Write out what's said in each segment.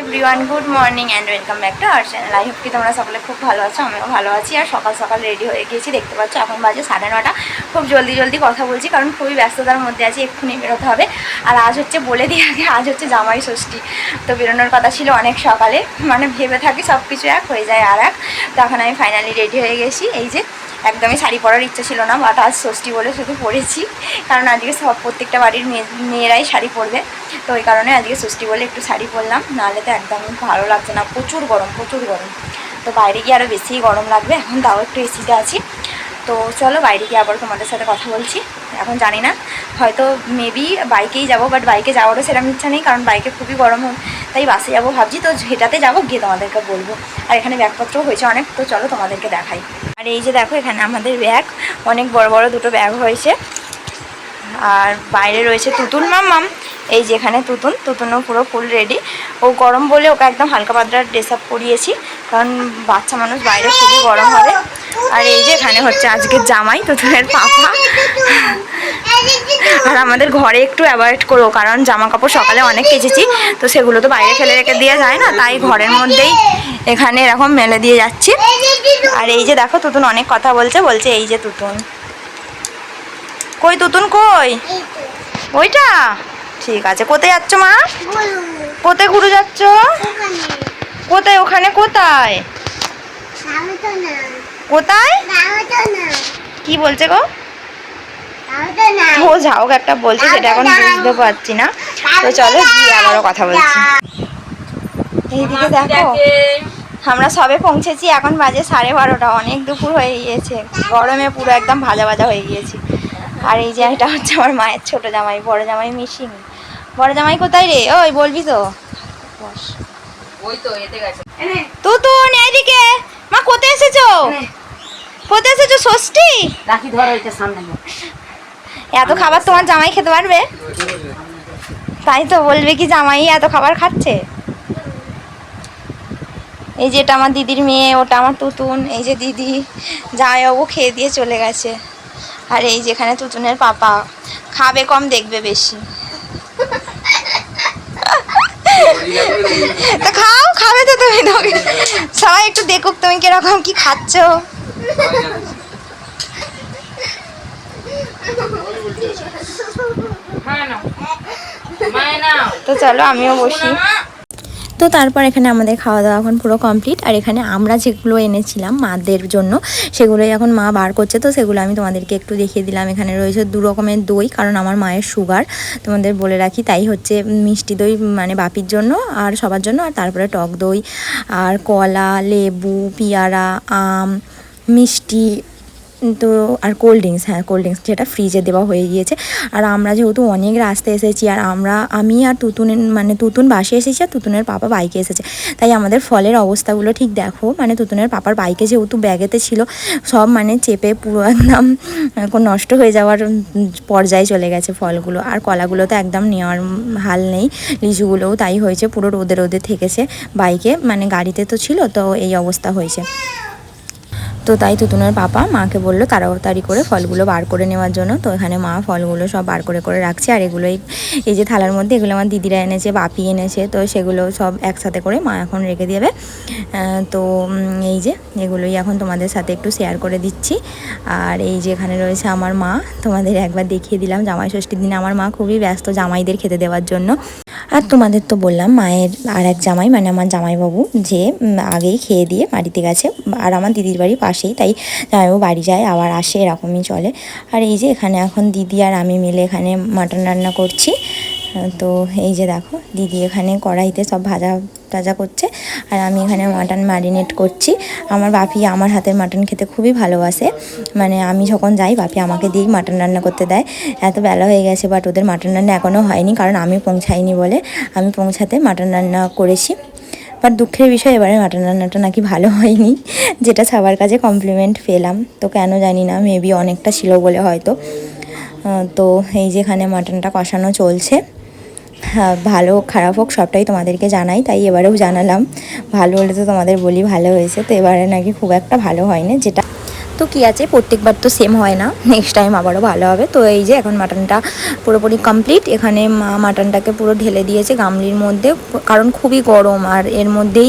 Everyone, good morning and welcome back to our channel. I hope কি তোমরা সকলে খুব ভালো আছো, আমিও ভালো আছি। আর সকাল সকাল রেডি হয়ে গিয়েছি, দেখতে পাচ্ছ এখন বাজে 9:30। খুব জলদি কথা বলছি কারণ খুবই ব্যস্ততার মধ্যে আছি, এক্ষুনি বেরোতে হবে। আর আজ হচ্ছে, বলে দিই আগে, আজ হচ্ছে জামাই ষষ্ঠী। তো বেরোনোর কথা ছিল অনেক সকালে, মানে ভেবে থাকি সব কিছু এক হয়ে যায় আর এক। তো এখন আমি ফাইনালি রেডি হয়ে গেছি। এই যে একদমই শাড়ি পরার ইচ্ছা ছিল না, বাট আজ ষষ্ঠী বলে শুধু পরেছি, কারণ আজকে প্রত্যেকটা বাড়ির মেয়েরাই শাড়ি পরবে। তো ওই কারণে আজকে ষষ্ঠী বলে একটু শাড়ি পরলাম, নাহলে তো একদমই ভালো লাগছে না, প্রচুর গরম। তো বাইরে গিয়ে আরও বেশিই গরম লাগবে, এখন তাও একটু এসিতে আছি। তো চলো বাইরে গিয়ে আবার তোমাদের সাথে কথা বলছি। এখন জানি না, হয়তো মেবি বাইকেই যাবো, বাট বাইকে যাওয়ারও সেরকম ইচ্ছা নেই, কারণ বাইকে খুবই গরম হয়, তাই বাসে যাবো ভাবছি। তো হেঁটাতে যাবো, গিয়ে তোমাদেরকে বলবো। আর এখানে ব্যাগপত্রও হয়েছে অনেক, তো চলো তোমাদেরকে দেখাই। আর এই যে দেখো, এখানে আমাদের ব্যাগ অনেক বড় বড় দুটো ব্যাগ হয়েছে। আর বাইরে রয়েছে তুতুন মাম্মাম, এই যে এখানে তুতুনও পুরো ফুল রেডি। ও গরম বলে ওকে একদম হালকা পাতলা ড্রেস আপ করিয়েছি, কারণ বাচ্চা মানুষ, বাইরে খুবই গরম হবে। আর এই যে এখানে হচ্ছে আজকের জামাই, তুতুনের পাপা। আর আমাদের ঘরে একটু অ্যাভয়েড করো, কারণ জামা কাপড় সকালে অনেক কেচেছি, তো সেগুলো তো বাইরে ফেলে রেখে দেওয়া যায় না, তাই ঘরের মধ্যেই এখানে এরকম মেলে দিয়ে যাচ্ছি। আর এই যে দেখো, তুতুন অনেক কথা বলছে। এই যে তুতুন কই, তুতুন কই? ওইটা ঠিক আছে। কোথায় যাচ্ছ মা? কোথায় ঘুরে যাচ্ছ? কোথায়? ওখানে কোথায়? কোথায় কি বলছে গো? ও যাও একটা বলছে, সেটা এখন বুঝতে পারছি না। তো চলো গিয়ে আবারও কথা বলছি। এইদিকে দেখো, আমরা সবে পৌঁছেছি, এখন বাজে 12:30, অনেক দুপুর হয়ে গিয়েছে, গরমে পুরো একদম ভাজা হয়ে গিয়েছি। আর এই যে এটা হচ্ছে আমার মায়ের ছোট জামাই, বড় জামাই মিসিং। বড় জামাই কোথায় রে? ওই বলবি তো? তুতুন এইদিকে। মা কোথায় এসেছো? ষষ্ঠী? এত খাবার তোমার জামাই খেতে পারবে? তাই তো বলবে কি জামাই এত খাবার খাচ্ছে। এই যে এটা আমার দিদির মেয়ে, ওটা আমার তুতুন। এই যে দিদি, জামাইবাবু খেয়ে দিয়ে চলে গেছে। আর এই যেখানে তুতুনের পাপা, খাবে কম দেখবে বেশি। তা খাবে তো তুমি, সবাই একটু দেখুক তুমি কিরকম কি খাচ্ছ। তো চলো আমিও বসি। তো তারপর এখানে আমাদের খাওয়া দাওয়া এখন পুরো কমপ্লিট। আর এখানে আমরা যেগুলো এনেছিলাম মাদের জন্য, সেগুলোই এখন মা বার করছে, তো সেগুলো আমি তোমাদেরকে একটু দেখিয়ে দিলাম। এখানে রয়েছে 2 রকমের দই, কারণ আমার মায়ের সুগার, তোমাদের বলে রাখি। তাই হচ্ছে মিষ্টি দই, মানে বাপির জন্য আর সবার জন্য, আর তারপরে টক দই, আর কলা, লেবু, পেয়ারা, আম, মিষ্টি, তো আর কোল্ড ড্রিঙ্কস। হ্যাঁ, কোল্ড ড্রিঙ্কস যেটা ফ্রিজে দেওয়া হয়ে গিয়েছে। আর আমরা যেহেতু অনেক রাস্তা এসেছি, আর আমি আর তুতুন বাসে এসেছি, আর তুতুনের পাপা বাইকে এসেছে, তাই আমাদের ফলের অবস্থাগুলো ঠিক দেখো। মানে তুতুনের পাপার বাইকে যেহেতু ব্যাগেতে ছিল, সব মানে চেপে পুরো একদম নষ্ট হয়ে যাওয়ার পর্যায়ে চলে গেছে ফলগুলো। আর কলাগুলো তো একদম নেওয়ার হাল নেই, লিচুগুলোও তাই হয়েছে, পুরো রোদে থেকেছে বাইকে, মানে গাড়িতে তো ছিল, তো এই অবস্থা হয়েছে। তো তাই তুতুনের পাপা মাকে বললো তাড়াতাড়ি করে ফলগুলো বার করে নেওয়ার জন্য। তো এখানে মা ফলগুলো সব বার করে রাখছে। আর এগুলোই, এই যে থালার মধ্যে, এগুলো আমার দিদিরা এনেছে, বাপি এনেছে, তো সেগুলো সব একসাথে করে মা এখন রেখে দেবে। তো এই যে এগুলোই এখন তোমাদের সাথে একটু শেয়ার করে দিচ্ছি। আর এই যে এখানে রয়েছে আমার মা, তোমাদের একবার দেখিয়ে দিলাম। জামাই ষষ্ঠীর দিনে আমার মা খুবই ব্যস্ত জামাইদের খেতে দেওয়ার জন্য। আর তোমাদের তো বললাম মায়ের আর এক জামাই, মানে আমার জামাইবাবু, যে আগেই খেয়ে দিয়ে বাড়িতে গেছে। আর আমার দিদির বাড়ি পাশেই, তাই জামাইবাবু বাড়ি যায় আবার আসে, এরকমই চলে। আর এই যে এখানে এখন দিদি আর আমি মিলে এখানে মাটন রান্না করছি। তো এই যে দেখো, দিদি এখানে কড়াইতে সব ভাজা করছে, আর আমি এখানে মাটন ম্যারিনেট করছি। আমার বাপি আমার হাতের মাটন খেতে খুবই ভালোবাসে, মানে আমি যখন যাই বাপি আমাকে দিয়েই মাটন রান্না করতে দেয়। এত বেলা হয়ে গেছে, বাট ওদের মাটন রান্না এখনও হয়নি, কারণ আমি পৌঁছাইনি বলে। আমি পৌঁছাতে মাটন রান্না করেছি। বাট দুঃখের বিষয়, এবারে মাটন রান্নাটা নাকি ভালো হয়নি, যেটা সবার কাছে কমপ্লিমেন্ট পেলাম। তো কেন জানি না, মেবি অনেকটা ছিল বলে হয়তো। তো এই যেখানে মাটনটা কষানো চলছে। হ্যাঁ, ভালো খারাপ হোক সবটাই তোমাদেরকে জানাই, তাই এবারেও জানালাম। ভালো হলে তো তোমাদের বলি ভালো হয়েছে, তো এবারে নাকি খুব একটা ভালো হয়নি যেটা। তো তো কী আছে, প্রত্যেকবার তো সেম হয় না, নেক্সট টাইম আবারও ভালো হবে। তো এই যে এখন মাটনটা পুরোপুরি কমপ্লিট। এখানে মা মাটনটাকে পুরো ঢেলে দিয়েছে গামলির মধ্যে, কারণ খুবই গরম আর এর মধ্যেই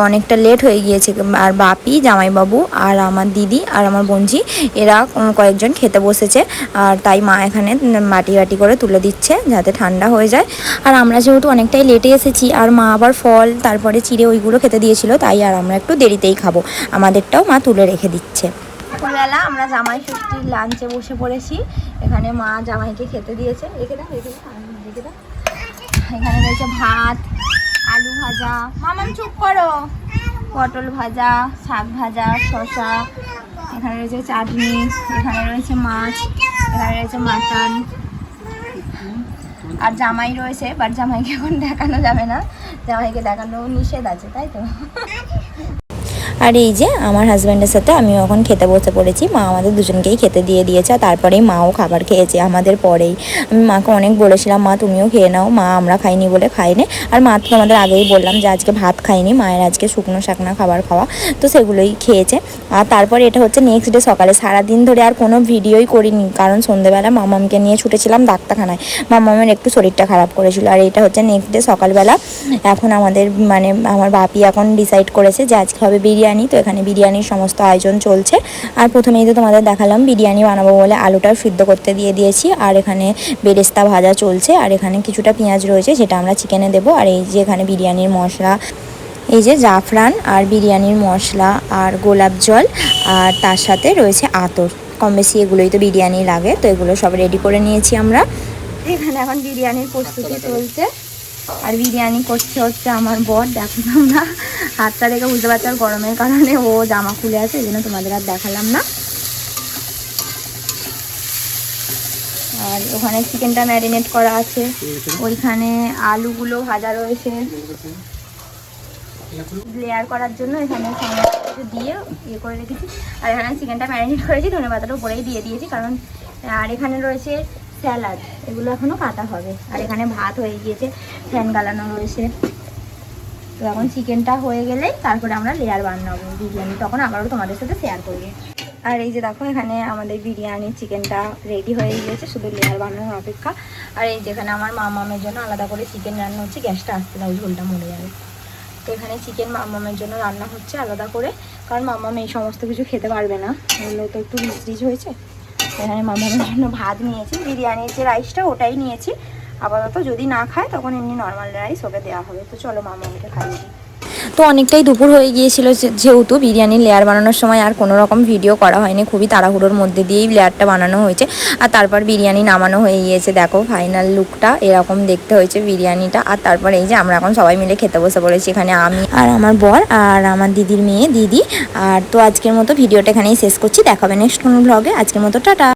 অনেকটা লেট হয়ে গিয়েছে। আর বাপি, জামাইবাবু আর আমার দিদি আর আমার বোনঝি এরা কয়েকজন খেতে বসেছে, আর তাই মা এখানে বাটি বাটি করে তুলে দিচ্ছে যাতে ঠান্ডা হয়ে যায়। আর আমরা যেহেতু অনেকটাই লেটে এসেছি আর মা আবার ফল তারপরে চিড়ে ওইগুলো খেতে দিয়েছিল, তাই আর আমরা একটু দেরিতেই খাবো, আমাদেরটাও মা তুলে রেখে দিচ্ছে। দুপুরবেলা আমরা জামাই ষষ্ঠীর লাঞ্চে বসে পড়েছি। এখানে মা জামাইকে খেতে দিয়েছে, রেখে দাও রেখে দাও রেখে দাও। এখানে রয়েছে ভাত, আলু ভাজা, মামাম চুপ করো, পটল ভাজা, শাক ভাজা, শসা, এখানে রয়েছে চাটনি, এখানে রয়েছে মাছ, এখানে রয়েছে মাটন, আর জামাই রয়েছে। বাট জামাইকে এখন দেখানো যাবে না, জামাইকে দেখানো নিষেধ আছে, তাই তো। আর এই যে আমার হাজব্যান্ডের সাথে আমিও এখন খেতে বসে পড়েছি। মা আমাদের দুজনকেই খেতে দিয়ে দিয়েছে, আর তারপরেই মাও খাবার খেয়েছে আমাদের পরেই। আমি মাকে অনেক বলেছিলাম মা তুমিও খেয়ে নাও, মা আমরা খাইনি বলে খাইনি। আর মা তো আমাদের আগেই বললাম যে আজকে ভাত খাইনি, মায়ের আজকে শুকনো শাকনা খাবার খাওয়া, তো সেগুলোই খেয়েছে। আর তারপরে এটা হচ্ছে নেক্সট ডে সকালে। সারাদিন ধরে আর কোনো ভিডিওই করিনি, কারণ সন্ধ্যেবেলা মামামকে নিয়ে ছুটেছিলাম ডাক্তারখানায়, মামামের একটু শরীরটা খারাপ করেছিল। আর এটা হচ্ছে নেক্সট ডে সকালবেলা। এখন আমাদের মানে আমার বাপি এখন ডিসাইড করেছে যে আজকে হবে বিরিয়ানি, তো এখানে বিরিয়ানির সমস্ত আয়োজন চলছে। আর প্রথমেই তো তোমাদের দেখালাম বিরিয়ানি বানাবো বলে আলুটা সিদ্ধ করতে দিয়ে দিয়েছি, আর এখানে বেরেস্তা ভাজা চলছে, আর এখানে কিছুটা পেঁয়াজ রয়েছে যেটা আমরা চিকেনে দেবো। আর এই যে এখানে বিরিয়ানির মশলা, এই যে জাফরান আর বিরিয়ানির মশলা আর গোলাপ জল, আর তার সাথে রয়েছে আতর, কম বেশি এগুলোই তো বিরিয়ানি লাগে, তো এগুলো সব রেডি করে নিয়েছি আমরা। এখানে এখন বিরিয়ানির প্রস্তুতি চলছে, আর বিরিয়ানি করছে হচ্ছে আমার বর। দেখো তোমরা হাতটা দেখে বুঝতে পারছো, আর গরমের কারণে ও জামা খুলে আছে, এই জন্য তোমাদের আর দেখালাম না। আর ওখানে চিকেনটা ম্যারিনেট করা আছে, ওইখানে আলুগুলো ভাজা রয়েছে লেয়ার করার জন্য, এখানে কিছু দিয়ে ইয়ে করে রেখেছি। আর এখানে চিকেনটা ম্যারিনেট করেছি, ধনে পাতাটা উপরেই দিয়ে দিয়েছি কারণ। আর এখানে রয়েছে স্যালাড, এগুলো এখনও কাটা হবে। আর এখানে ভাত হয়ে গিয়েছে, ফ্যান গালানো রয়েছে। তো এখন চিকেনটা হয়ে গেলেই তারপরে আমরা লেয়ার বানাবো বিরিয়ানি, তখন আবারও তোমাদের সাথে শেয়ার করবো। আর এই যে দেখো এখানে আমাদের বিরিয়ানির চিকেনটা রেডি হয়ে গিয়েছে, শুধু লেয়ার বানানোর অপেক্ষা। আর এই যেখানে আমার মামামের জন্য আলাদা করে চিকেন রান্না হচ্ছে, গ্যাসটা আসতে দাও ঝোলটা মরে যাবে। তো এখানে চিকেন মামামের জন্য রান্না হচ্ছে আলাদা করে, কারণ মামাম এই সমস্ত কিছু খেতে পারবে না, এগুলো তো একটু রিচ রিচ হয়েছে। এখানে মামামের জন্য ভাত নিয়েছি, বিরিয়ানির যে রাইসটা ওটাই নিয়েছি আপাতত, যদি না খায় তখন এমনি নর্মাল রাইস ওকে দেওয়া হবে। তো চলো মামামকে খাইয়ে দিই। তো অনেকটাই দুপুর হয়ে গিয়েছিল, যেহেতু বিরিয়ানির লেয়ার বানানোর সময় আর কোনো রকম ভিডিও করা হয়নি, খুবই তাড়াহুড়োর মধ্যে দিয়েই লেয়ারটা বানানো হয়েছে। আর তারপর বিরিয়ানি নামানো হয়ে গিয়েছে, দেখো ফাইনাল লুকটা এরকম দেখতে হয়েছে বিরিয়ানিটা। আর তারপর এই যে আমরা এখন সবাই মিলে খেতে বসে পড়েছি, এখানে আমি আর আমার বর আর আমার দিদির মেয়ে দিদি। আর তো আজকের মতো ভিডিওটা এখানেই শেষ করছি, দেখাবে নেক্সট কোনো ব্লগে। আজকের মতো টাটা।